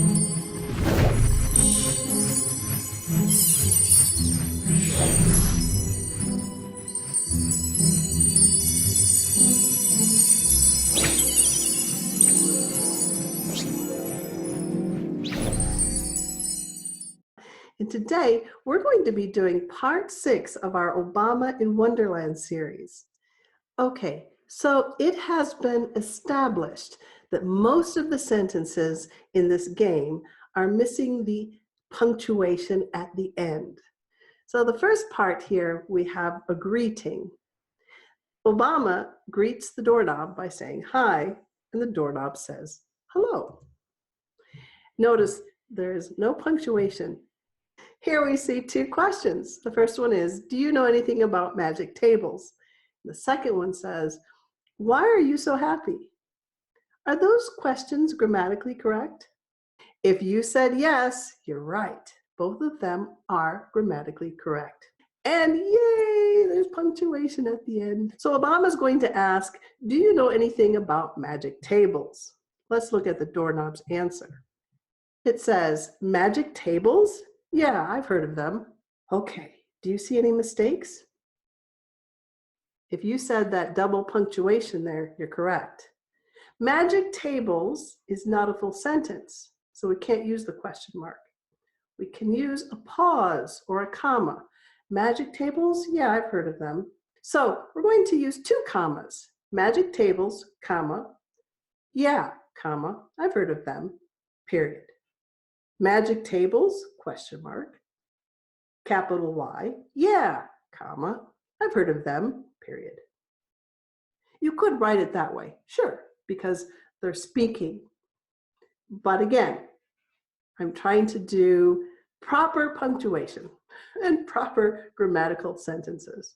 And today, we're going to be doing part 6 of our Obama in Wonderland series. Okay, so it has been established that most of the sentences in this game are missing the punctuation at the end. So the first part here, we have a greeting. Obama greets the doorknob by saying hi, and the doorknob says hello. Notice there is no punctuation. Here we see 2 questions. The first one is, do you know anything about magic tables? The second one says, why are you so happy? Are those questions grammatically correct? If you said yes, you're right. Both of them are grammatically correct. And yay, there's punctuation at the end. So Obama's going to ask, do you know anything about magic tables? Let's look at the doorknob's answer. It says, magic tables? Yeah, I've heard of them. Okay, do you see any mistakes? If you said that double punctuation there, you're correct. Magic tables is not a full sentence, so we can't use the question mark. We can use a pause or a comma. Magic tables? Yeah, I've heard of them. So we're going to use 2 commas. Magic tables, comma, yeah, comma, I've heard of them, period. Magic tables, question mark, capital Y, yeah, comma, I've heard of them, period. You could write it that way, sure, because they're speaking. But again, I'm trying to do proper punctuation and proper grammatical sentences.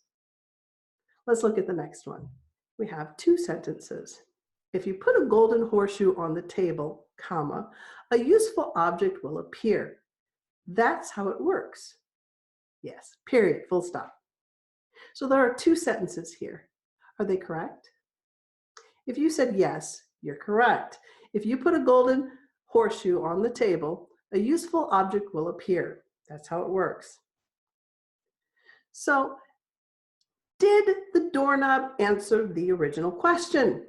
Let's look at the next one. We have 2 sentences. If you put a golden horseshoe on the table, comma, a useful object will appear. That's how it works. Yes, period, full stop. So there are 2 sentences here. Are they correct? If you said yes, you're correct. If you put a golden horseshoe on the table, a useful object will appear. That's how it works. So, did the doorknob answer the original question?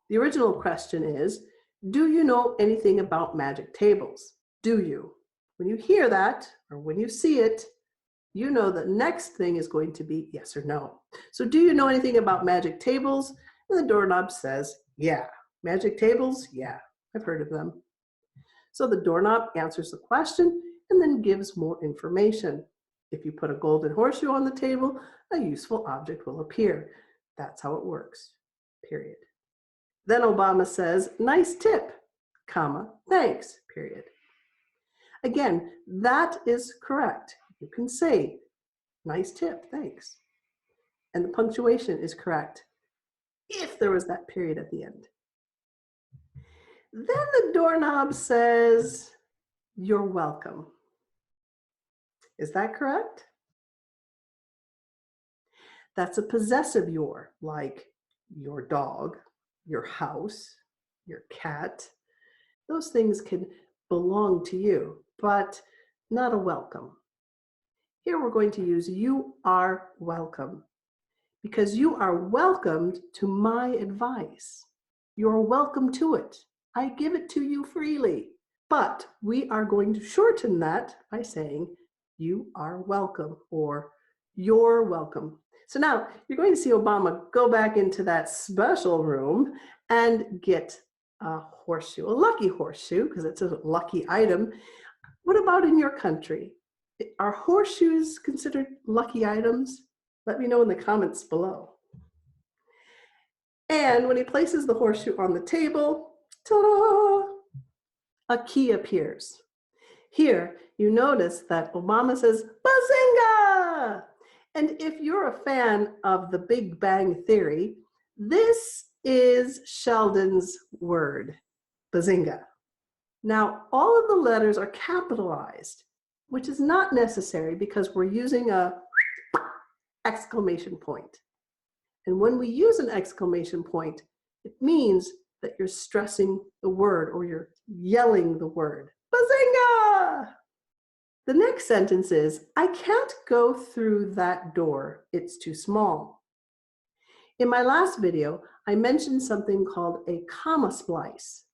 The original question is, do you know anything about magic tables? Do you? When you hear that, or when you see it, you know the next thing is going to be yes or no. So do you know anything about magic tables? And the doorknob says, yeah. Magic tables? Yeah, I've heard of them. So the doorknob answers the question and then gives more information. If you put a golden horseshoe on the table, a useful object will appear. That's how it works, period. Then Obama says, nice tip, comma, thanks, period. Again, that is correct. You can say, nice tip, thanks. And the punctuation is correct if there was that period at the end. Then the doorknob says, you're welcome. Is that correct? That's a possessive you're, like your dog, your house, your cat. Those things can belong to you, but not a welcome. Here we're going to use you are welcome, because you are welcomed to my advice. You're welcome to it. I give it to you freely. But we are going to shorten that by saying you are welcome or you're welcome. So now you're going to see Obama go back into that special room and get a horseshoe, a lucky horseshoe, because it's a lucky item. What about in your country? Are horseshoes considered lucky items? Let me know in the comments below. And when he places the horseshoe on the table, ta-da, a key appears. Here, you notice that Obama says, Bazinga! And if you're a fan of the Big Bang Theory, this is Sheldon's word, Bazinga. Now, all of the letters are capitalized, which is not necessary because we're using a exclamation point. And when we use an exclamation point, it means that you're stressing the word or you're yelling the word. Bazinga! The next sentence is, I can't go through that door. It's too small. In my last video, I mentioned something called a comma splice.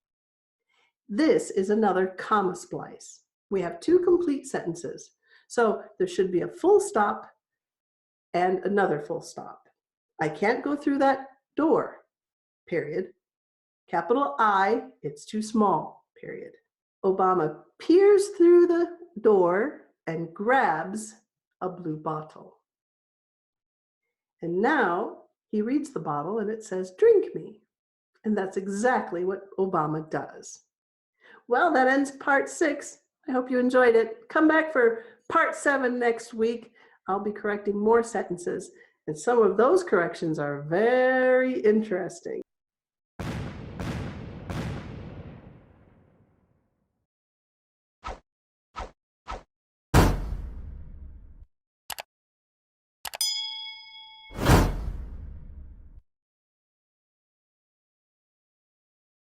This is another comma splice. We have two complete sentences. So there should be a full stop and another full stop. I can't go through that door, period. Capital I, it's too small, period. Obama peers through the door and grabs a blue bottle. And now he reads the bottle and it says, drink me. And that's exactly what Obama does. Well, that ends part 6. I hope you enjoyed it. Come back for part 7 next week. I'll be correcting more sentences, and some of those corrections are very interesting.